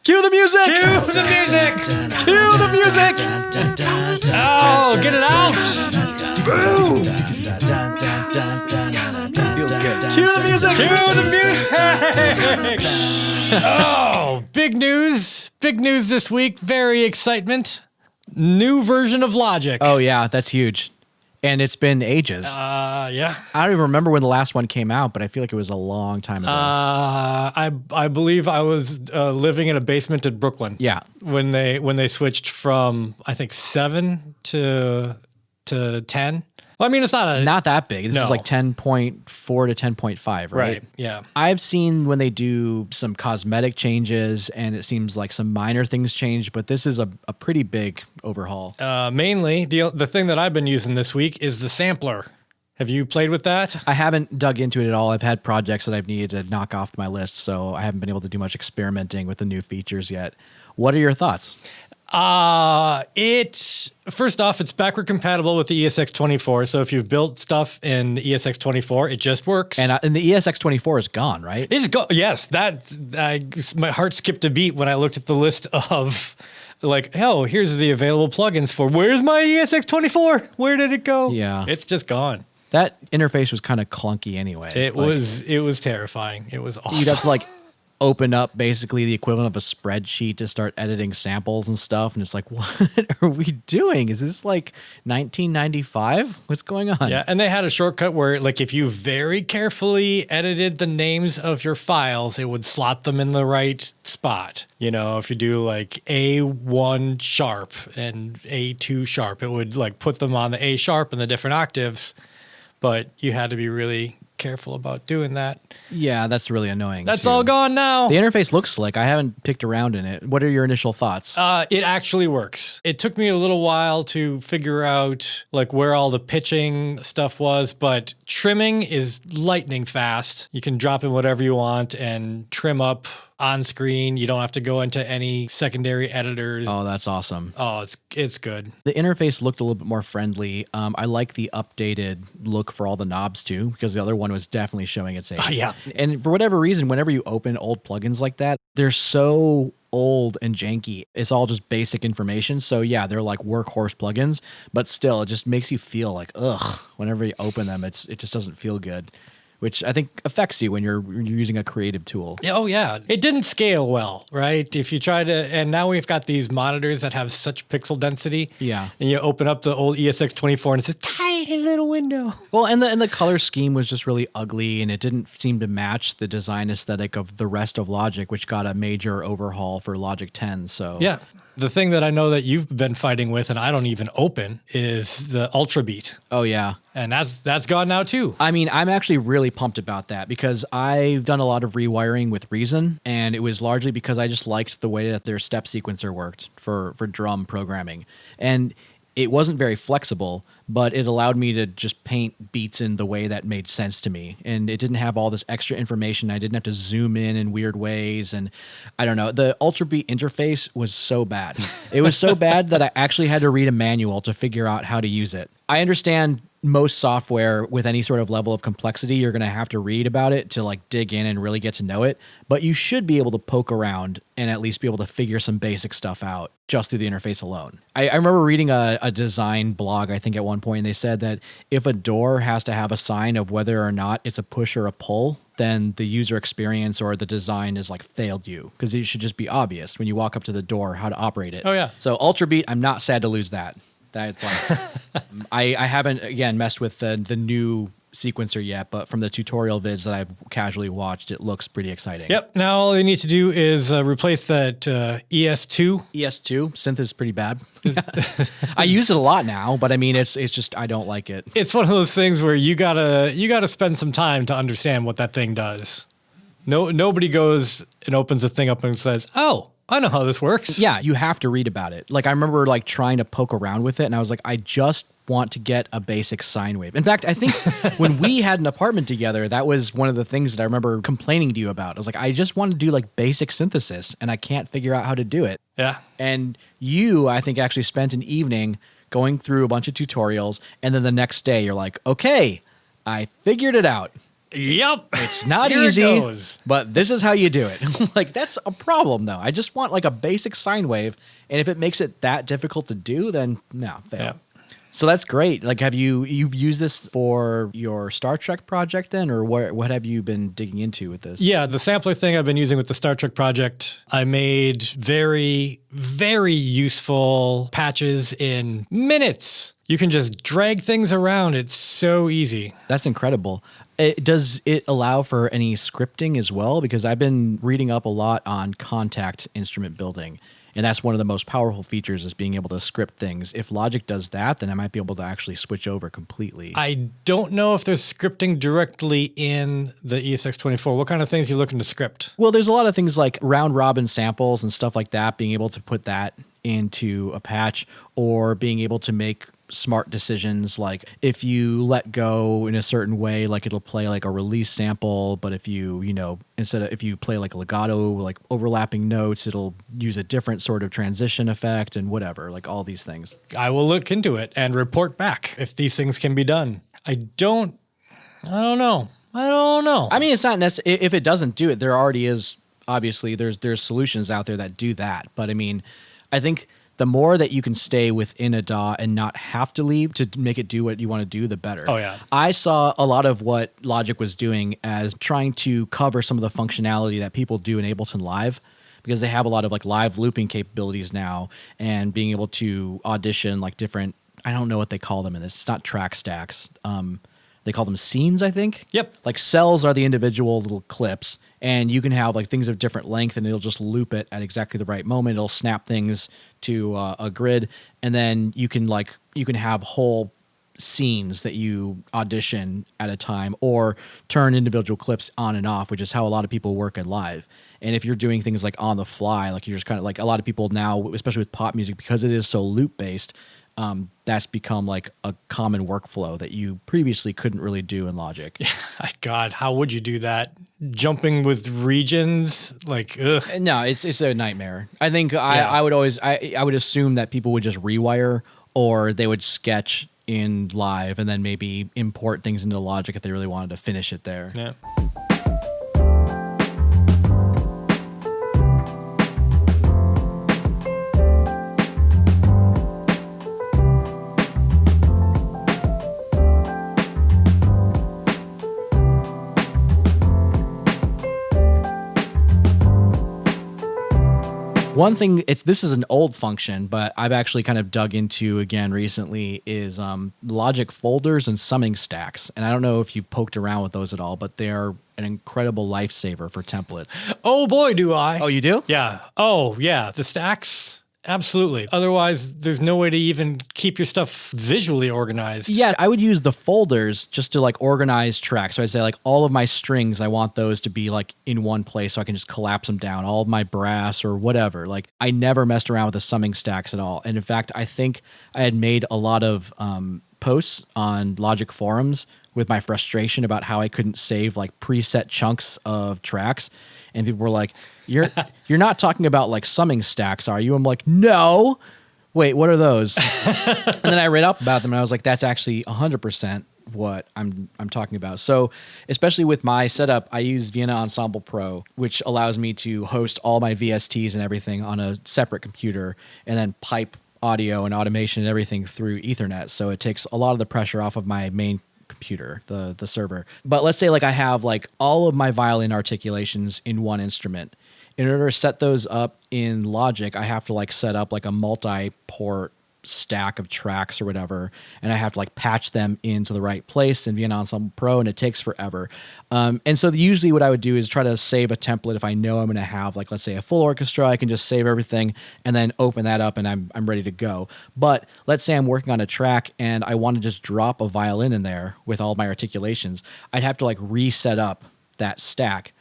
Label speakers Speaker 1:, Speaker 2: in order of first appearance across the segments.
Speaker 1: Cue the music!
Speaker 2: Cue the music!
Speaker 1: Cue the music!
Speaker 2: Oh, get it out!
Speaker 1: Boom! Feels good. Cue the music!
Speaker 2: Cue the music! Oh, big news. Big news this week. Very excitement. New version of Logic.
Speaker 1: Oh, yeah, that's huge. And it's been ages.
Speaker 2: Yeah.
Speaker 1: I don't even remember when the last one came out, but I feel like it was a long time ago.
Speaker 2: I believe I was living in a basement in Brooklyn.
Speaker 1: Yeah.
Speaker 2: When they switched from, I think, 7 to 10. Well, I mean, it's
Speaker 1: not that big. This
Speaker 2: No.
Speaker 1: is like 10.4 to 10.5, right?
Speaker 2: Right, yeah.
Speaker 1: I've seen when they do some cosmetic changes, and it seems like some minor things change, but this is a pretty big overhaul.
Speaker 2: Mainly, the thing that I've been using this week is the sampler. Have you played with that?
Speaker 1: I haven't dug into it at all. I've had projects that I've needed to knock off my list, so I haven't been able to do much experimenting with the new features yet. What are your thoughts?
Speaker 2: First off, it's backward compatible with the ESX24. So if you've built stuff in the ESX24, it just works.
Speaker 1: And the ESX24 is gone, right?
Speaker 2: It's gone. Yes, my heart skipped a beat when I looked at the list of like, oh, here's the available plugins for. Where's my ESX24? Where did it go?
Speaker 1: Yeah,
Speaker 2: it's just gone.
Speaker 1: That interface was kind of clunky anyway.
Speaker 2: It was terrifying. It was awful.
Speaker 1: You'd have to like open up basically the equivalent of a spreadsheet to start editing samples and stuff. And it's like, what are we doing? Is this like 1995? What's going on?
Speaker 2: Yeah, and they had a shortcut where like if you very carefully edited the names of your files, it would slot them in the right spot. You know, if you do like A1 sharp and A2 sharp, it would like put them on the A sharp and the different octaves. But you had to be really careful about doing that.
Speaker 1: Yeah, that's really annoying.
Speaker 2: That's all gone now.
Speaker 1: The interface looks slick. I haven't picked around in it. What are your initial thoughts?
Speaker 2: It actually works. It took me a little while to figure out like where all the pitching stuff was, but trimming is lightning fast. You can drop in whatever you want and trim up on screen. You don't have to go into any secondary editors.
Speaker 1: Oh, that's awesome.
Speaker 2: Oh, it's good.
Speaker 1: The interface looked a little bit more friendly. I like the updated look for all the knobs too, because the other one was definitely showing its age.
Speaker 2: Yeah.
Speaker 1: And for whatever reason, whenever you open old plugins like that, they're so old and janky. It's all just basic information. So yeah, they're like workhorse plugins, but still, it just makes you feel like, ugh, whenever you open them, it just doesn't feel good, which I think affects you when you're using a creative tool.
Speaker 2: Oh, yeah. It didn't scale well, right? If you try to, and now we've got these monitors that have such pixel density.
Speaker 1: Yeah.
Speaker 2: And you open up the old ESX24 and it's a tiny little window.
Speaker 1: Well, and the color scheme was just really ugly, and it didn't seem to match the design aesthetic of the rest of Logic, which got a major overhaul for Logic 10. So
Speaker 2: yeah. The thing that I know that you've been fighting with and I don't even open is the Ultra Beat.
Speaker 1: Oh, yeah.
Speaker 2: And that's gone now too.
Speaker 1: I mean, I'm actually really pumped about that because I've done a lot of rewiring with Reason, and it was largely because I just liked the way that their step sequencer worked for drum programming. And it wasn't very flexible, but it allowed me to just paint beats in the way that made sense to me. And it didn't have all this extra information. I didn't have to zoom in weird ways. And I don't know, the Ultra Beat interface was so bad. It was so bad that I actually had to read a manual to figure out how to use it. I understand most software with any sort of level of complexity, you're going to have to read about it to like dig in and really get to know it. But you should be able to poke around and at least be able to figure some basic stuff out just through the interface alone. I remember reading a design blog, I think at one point, and they said that if a door has to have a sign of whether or not it's a push or a pull, then the user experience or the design is like failed you, because it should just be obvious when you walk up to the door how to operate it.
Speaker 2: Oh, yeah.
Speaker 1: So Ultra Beat, I'm not sad to lose that. That's like, I haven't, again, messed with the new sequencer yet, but from the tutorial vids that I've casually watched, it looks pretty exciting.
Speaker 2: Yep. Now all they need to do is replace that ES2.
Speaker 1: ES2 synth is pretty bad. I use it a lot now, but I mean, it's just I don't like it.
Speaker 2: It's one of those things where you gotta spend some time to understand what that thing does. Nobody goes and opens a thing up and says, "Oh, I know how this works."
Speaker 1: Yeah, you have to read about it. Like I remember like trying to poke around with it, and I was like, I just want to get a basic sine wave. In fact, I think when we had an apartment together, that was one of the things that I remember complaining to you about. I was like, I just want to do like basic synthesis, and I can't figure out how to do it.
Speaker 2: Yeah.
Speaker 1: And you, I think, actually spent an evening going through a bunch of tutorials, and then the next day you're like, okay, I figured it out.
Speaker 2: Yep.
Speaker 1: It's not
Speaker 2: Here it
Speaker 1: easy,
Speaker 2: goes.
Speaker 1: but this is how you do it. Like, that's a problem, though. I just want like a basic sine wave, and if it makes it that difficult to do, then no, fail.
Speaker 2: Yeah.
Speaker 1: So that's great. Like, you've used this for your Star Trek project then, or what have you been digging into with this?
Speaker 2: Yeah, the sampler thing I've been using with the Star Trek project, I made very, very useful patches in minutes. You can just drag things around. It's so easy.
Speaker 1: That's incredible. Does it allow for any scripting as well? Because I've been reading up a lot on contact instrument building, and that's one of the most powerful features is being able to script things. If Logic does that, then I might be able to actually switch over completely.
Speaker 2: I don't know if there's scripting directly in the ESX24. What kind of things are you looking to script?
Speaker 1: Well, there's a lot of things like round robin samples and stuff like that, being able to put that into a patch, or being able to make smart decisions, like if you let go in a certain way, like it'll play like a release sample, but if you if you play like legato, like overlapping notes, it'll use a different sort of transition effect and whatever, like all these things.
Speaker 2: I will look into it and report back if these things can be done. I don't know.
Speaker 1: I mean, it's not necessary. If it doesn't do it, there already is, obviously there's solutions out there that do that. But I mean, I think the more that you can stay within a DAW and not have to leave to make it do what you want to do, the better.
Speaker 2: Oh, yeah.
Speaker 1: I saw a lot of what Logic was doing as trying to cover some of the functionality that people do in Ableton Live, because they have a lot of like live looping capabilities now, and being able to audition like different, I don't know what they call them in this. It's not track stacks. They call them scenes, I think.
Speaker 2: Yep.
Speaker 1: Like cells are the individual little clips, and you can have like things of different length, and it'll just loop it at exactly the right moment. It'll snap things to a grid, and then you can have whole scenes that you audition at a time, or turn individual clips on and off, which is how a lot of people work in live. And if you're doing things like on the fly, like you're just kind of like, a lot of people now, especially with pop music, because it is so loop based, that's become like a common workflow that you previously couldn't really do in Logic.
Speaker 2: God, how would you do that? Jumping with regions? Like, ugh.
Speaker 1: No, it's a nightmare. I think I would assume that people would just rewire, or they would sketch in Live and then maybe import things into Logic if they really wanted to finish it there.
Speaker 2: Yeah.
Speaker 1: One thing, this is an old function, but I've actually kind of dug into again recently, is Logic folders and summing stacks. And I don't know if you've poked around with those at all, but they are an incredible lifesaver for templates.
Speaker 2: Oh boy, do I.
Speaker 1: Oh, you do?
Speaker 2: Yeah. Oh, yeah. The stacks, absolutely. Otherwise, there's no way to even keep your stuff visually organized.
Speaker 1: Yeah, I would use the folders just to like organize tracks. So I'd say like all of my strings, I want those to be like in one place so I can just collapse them down. All of my brass or whatever. Like, I never messed around with the summing stacks at all. And in fact, I think I had made a lot of posts on Logic forums with my frustration about how I couldn't save like preset chunks of tracks. And people were like, you're not talking about like summing stacks, are you? I'm like, no. Wait, what are those? And then I read up about them, and I was like, that's actually 100% what I'm talking about. So especially with my setup, I use Vienna Ensemble Pro, which allows me to host all my VSTs and everything on a separate computer, and then pipe audio and automation and everything through Ethernet. So it takes a lot of the pressure off of my main computer, the server. But let's say like I have like all of my violin articulations in one instrument. In order to set those up in Logic, I have to like set up like a multi-port stack of tracks or whatever, and I have to like patch them into the right place in Vienna Ensemble Pro, and it takes forever. And so usually what I would do is try to save a template. If I know I'm going to have like, let's say, a full orchestra, I can just save everything and then open that up, and I'm ready to go. But let's say I'm working on a track and I want to just drop a violin in there with all my articulations. I'd have to like reset up that stack.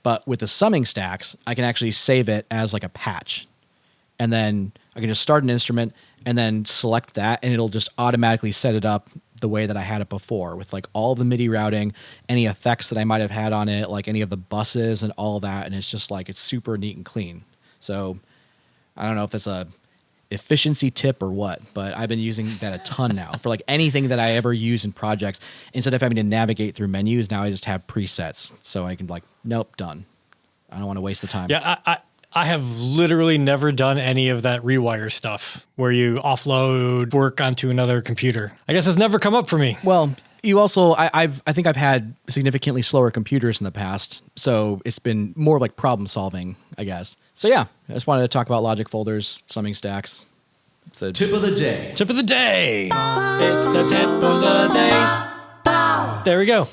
Speaker 1: But with the summing stacks, I can actually save it as like a patch. And then I can just start an instrument and then select that, and it'll just automatically set it up the way that I had it before, with like all the MIDI routing, any effects that I might have had on it, like any of the buses and all that. And it's just like, it's super neat and clean. So I don't know if that's efficiency tip or what, but I've been using that a ton now for like anything that I ever use in projects. Instead of having to navigate through menus, now I just have presets, so I can like, nope, done. I don't want to waste the time.
Speaker 2: Yeah, I have literally never done any of that rewire stuff where you offload work onto another computer. I guess it's never come up for me.
Speaker 1: Well, you also, I think I've had significantly slower computers in the past, so it's been more like problem solving, I guess. So yeah, I just wanted to talk about logic folders, summing stacks. It's a tip of the day.
Speaker 2: Tip of the day. It's the tip of the day. There we go.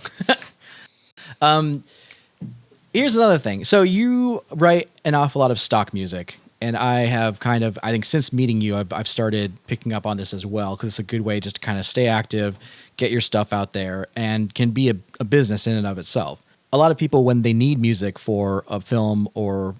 Speaker 1: Here's another thing. So you write an awful lot of stock music, and I have kind of, I think since meeting you, I've started picking up on this as well, because it's a good way just to kind of stay active, get your stuff out there, and can be a business in and of itself. A lot of people, when they need music for a film or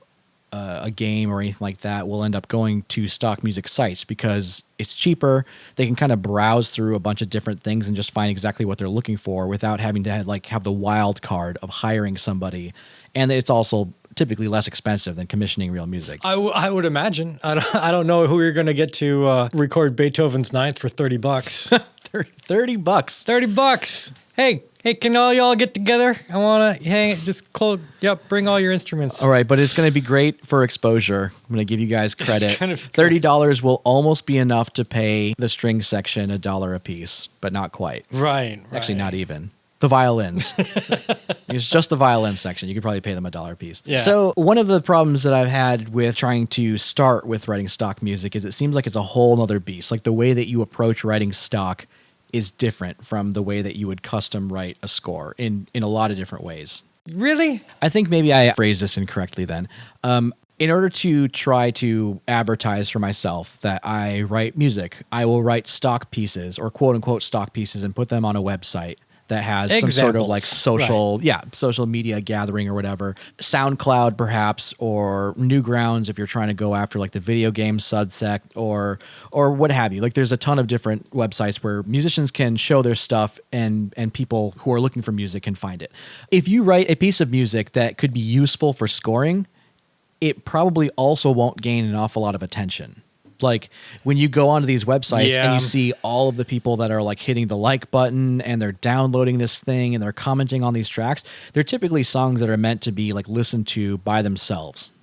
Speaker 1: a game or anything like that, will end up going to stock music sites because it's cheaper. They can kind of browse through a bunch of different things and just find exactly what they're looking for without having to have the wild card of hiring somebody. And it's also typically less expensive than commissioning real music.
Speaker 2: I would imagine. I don't know who you're going to get to record Beethoven's Ninth for $30.
Speaker 1: $30.
Speaker 2: $30. Hey, can all y'all get together? I want to bring all your instruments.
Speaker 1: All right, but it's going to be great for exposure. I'm going to give you guys credit. $30 will almost be enough to pay the string section $1 a piece, but not quite.
Speaker 2: Right.
Speaker 1: Actually, not even. The violins. It's just the violin section. You could probably pay them $1 a piece.
Speaker 2: Yeah.
Speaker 1: So one of the problems that I've had with trying to start with writing stock music is it seems like it's a whole nother beast. Like the way that you approach writing stock is different from the way that you would custom write a score in a lot of different ways.
Speaker 2: Really?
Speaker 1: I think maybe I phrased this incorrectly then. In order to try to advertise for myself that I write music, I will write stock pieces or quote unquote stock pieces and put them on a website that has some sort of like social media gathering or whatever. SoundCloud perhaps, or Newgrounds if you're trying to go after like the video game subsect or what have you. Like there's a ton of different websites where musicians can show their stuff and people who are looking for music can find it. If you write a piece of music that could be useful for scoring, it probably also won't gain an awful lot of attention. Like when you go onto these websites and you see all of the people that are like hitting the like button and they're downloading this thing and they're commenting on these tracks, they're typically songs that are meant to be like listened to by themselves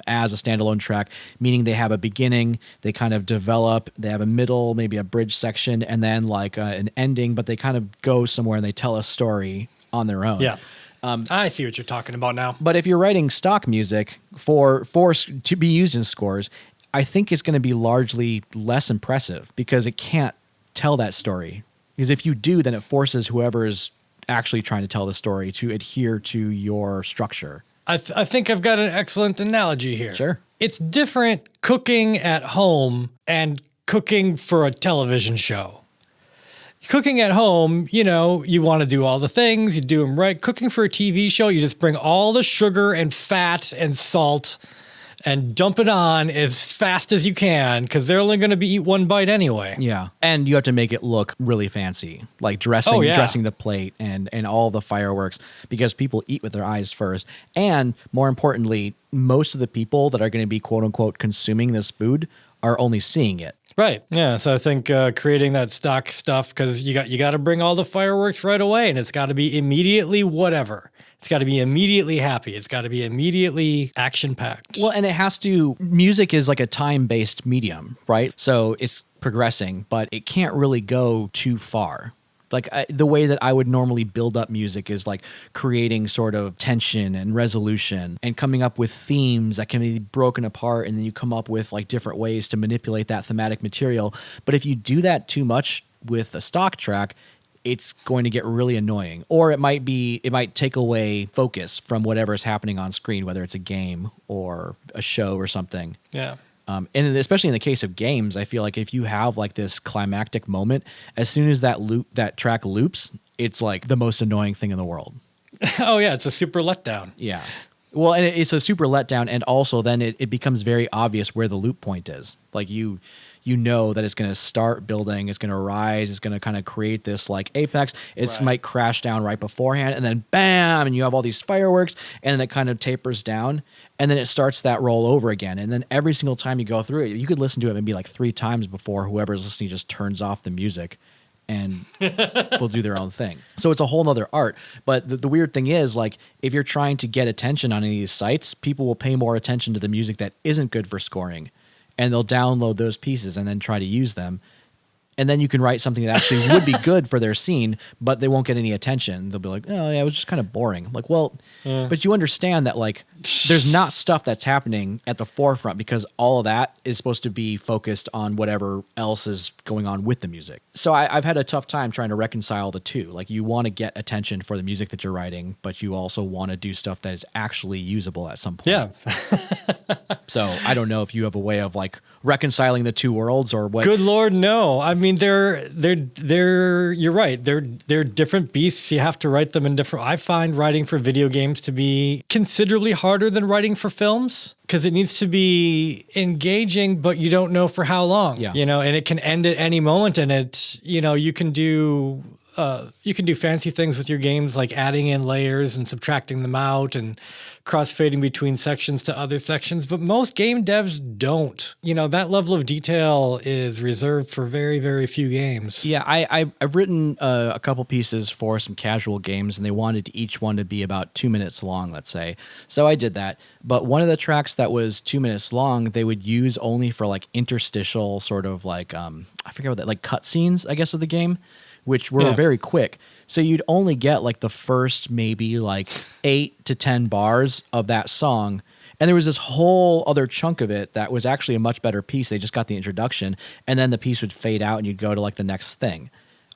Speaker 1: as a standalone track, meaning they have a beginning, they kind of develop, they have a middle, maybe a bridge section, and then like an ending, but they kind of go somewhere and they tell a story on their own.
Speaker 2: Yeah. I see what you're talking about now.
Speaker 1: But if you're writing stock music to be used in scores, I think it's going to be largely less impressive because it can't tell that story. Because if you do, then it forces whoever is actually trying to tell the story to adhere to your structure.
Speaker 2: I think I've got an excellent analogy here.
Speaker 1: Sure.
Speaker 2: It's different cooking at home and cooking for a television show. Cooking at home, you want to do all the things, you do them right. Cooking for a TV show, you just bring all the sugar and fat and salt and dump it on as fast as you can because they're only going to eat one bite anyway.
Speaker 1: Yeah. And you have to make it look really fancy, like dressing the plate and all the fireworks, because people eat with their eyes first. And more importantly, most of the people that are going to be quote unquote consuming this food are only seeing it.
Speaker 2: Right. Yeah. So I think creating that stock stuff, because you got to bring all the fireworks right away, and it's got to be immediately whatever. It's got to be immediately happy. It's got to be immediately action-packed.
Speaker 1: Well, and music is like a time-based medium, right? So it's progressing, but it can't really go too far. Like the way that I would normally build up music is like creating sort of tension and resolution and coming up with themes that can be broken apart, and then you come up with like different ways to manipulate that thematic material. But if you do that too much with a stock track, it's going to get really annoying, or it might take away focus from whatever is happening on screen, whether it's a game or a show or something.
Speaker 2: Yeah.
Speaker 1: And especially in the case of games, I feel like if you have like this climactic moment, as soon as that track loops, it's like the most annoying thing in the world.
Speaker 2: Oh yeah, it's a super letdown.
Speaker 1: Yeah. Well, and it's a super letdown, and also then it becomes very obvious where the loop point is. Like you know that it's going to start building, it's going to rise, it's going to kind of create this like apex. It might crash down right beforehand, and then bam, and you have all these fireworks, and then it kind of tapers down, and then it starts that roll over again. And then every single time you go through it, you could listen to it maybe like 3 times before whoever's listening just turns off the music and will do their own thing. So it's a whole nother art. But the weird thing is, like, if you're trying to get attention on any of these sites, people will pay more attention to the music that isn't good for scoring, and they'll download those pieces and then try to use them. And then you can write something that actually would be good for their scene, but they won't get any attention. They'll be like, oh, yeah, it was just kind of boring. I'm like, well, but you understand that, like, there's not stuff that's happening at the forefront because all of that is supposed to be focused on whatever else is going on with the music. So I've had a tough time trying to reconcile the two. Like, you want to get attention for the music that you're writing, but you also want to do stuff that is actually usable at some point.
Speaker 2: Yeah.
Speaker 1: So I don't know if you have a way of, like, reconciling the two worlds or what.
Speaker 2: Good Lord, no. I mean, they're you're right. They're different beasts. You have to write them in different. I find writing for video games to be considerably harder than writing for films because it needs to be engaging, but you don't know for how long.
Speaker 1: Yeah.
Speaker 2: You know, and it can end at any moment. And you can do fancy things with your games like adding in layers and subtracting them out and crossfading between sections to other sections, but most game devs don't. You know, that level of detail is reserved for very, very few games.
Speaker 1: Yeah, I've written a couple pieces for some casual games, and they wanted each one to be about 2 minutes long, let's say. So I did that. But one of the tracks that was 2 minutes long, they would use only for like interstitial sort of like, I forget what that, like cutscenes, I guess, of the game, which were very quick. So you'd only get like the first maybe like 8 to 10 bars of that song. And there was this whole other chunk of it that was actually a much better piece. They just got the introduction, and then the piece would fade out and you'd go to like the next thing.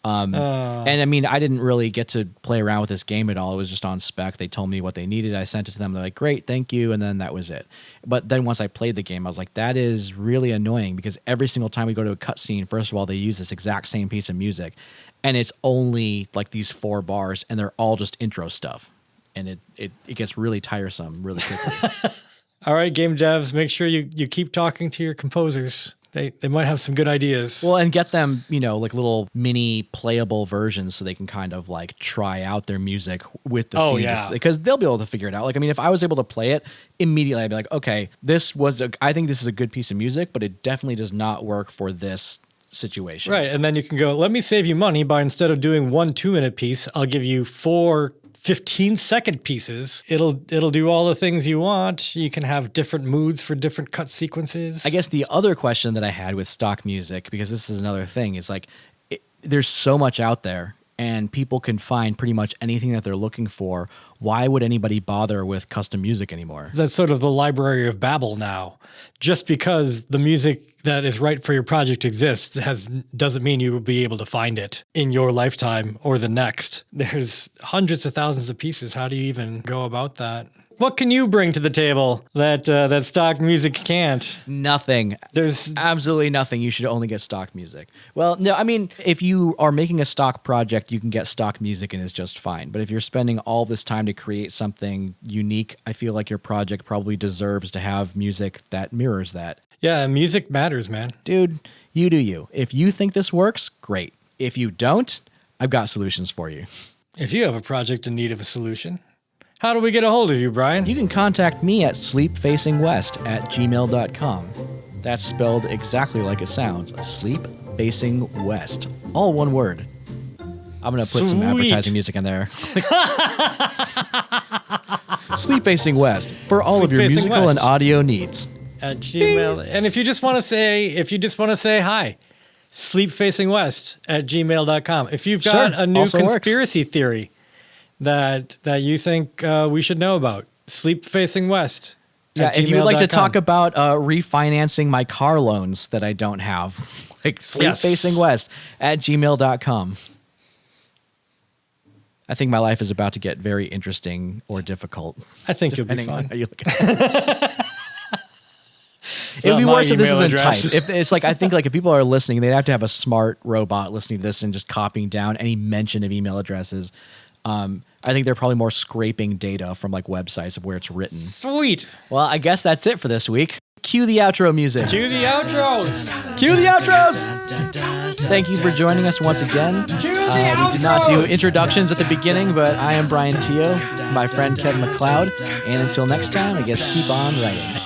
Speaker 1: And I mean, I didn't really get to play around with this game at all. It was just on spec. They told me what they needed. I sent it to them. They're like, great, thank you. And then that was it. But then once I played the game, I was like, that is really annoying because every single time we go to a cutscene, first of all, they use this exact same piece of music. And it's only like these 4 bars, and they're all just intro stuff. And it gets really tiresome really quickly.
Speaker 2: All right, game devs, make sure you keep talking to your composers. They might have some good ideas.
Speaker 1: Well, and get them, you know, like little mini playable versions so they can kind of like try out their music with the scene.
Speaker 2: Yeah.
Speaker 1: Because they'll be able to figure it out. Like, I mean, if I was able to play it immediately, I'd be like, okay, I think this is a good piece of music, but it definitely does not work for this situation.
Speaker 2: Right, and then you can go, let me save you money by instead of doing 1 2-minute piece, I'll give you 4 15-second pieces. It'll do all the things you want. You can have different moods for different cut sequences.
Speaker 1: I guess the other question that I had with stock music, because this is another thing, is like there's so much out there and people can find pretty much anything that they're looking for. Why would anybody bother with custom music anymore?
Speaker 2: That's sort of the Library of Babel now. Just because the music that is right for your project exists doesn't mean you will be able to find it in your lifetime or the next. There's hundreds of thousands of pieces. How do you even go about that? What can you bring to the table that stock music can't?
Speaker 1: Nothing.
Speaker 2: There's
Speaker 1: absolutely nothing. You should only get stock music. Well, no, I mean, if you are making a stock project, you can get stock music and it's just fine. But if you're spending all this time to create something unique, I feel like your project probably deserves to have music that mirrors that.
Speaker 2: Yeah, music matters, man.
Speaker 1: Dude, you do you. If you think this works, great. If you don't, I've got solutions for you.
Speaker 2: If you have a project in need of a solution, how do we get a hold of you, Brian?
Speaker 1: You can contact me at sleepfacingwest@gmail.com. That's spelled exactly like it sounds. Sleepfacingwest. All one word. I'm going to put some advertising music in there. Sleep Facing West for all of your musical and audio needs.
Speaker 2: At Gmail. And if you just want to say hi, sleepfacingwest@gmail.com. If you've got a new conspiracy theory that you think we should know about, sleepfacingwest.
Speaker 1: Yeah, if you would like to talk about refinancing my car loans that I don't have, like sleepfacingwest@gmail.com. I think my life is about to get very interesting or difficult.
Speaker 2: I think you'll be fine.
Speaker 1: It would be worse if this isn't typed. If it's like, I think like if people are listening, they'd have to have a smart robot listening to this and just copying down any mention of email addresses. I think they're probably more scraping data from like websites of where it's written.
Speaker 2: Sweet.
Speaker 1: Well, I guess that's it for this week. Cue the outro music.
Speaker 2: Cue the outros.
Speaker 1: Cue the outros. Thank you for joining us once again.
Speaker 2: Cue the
Speaker 1: We did not do
Speaker 2: outros.
Speaker 1: introductions at the beginning, but I am Brian Teo. It's my friend Kevin MacLeod. And until next time, I guess keep on writing.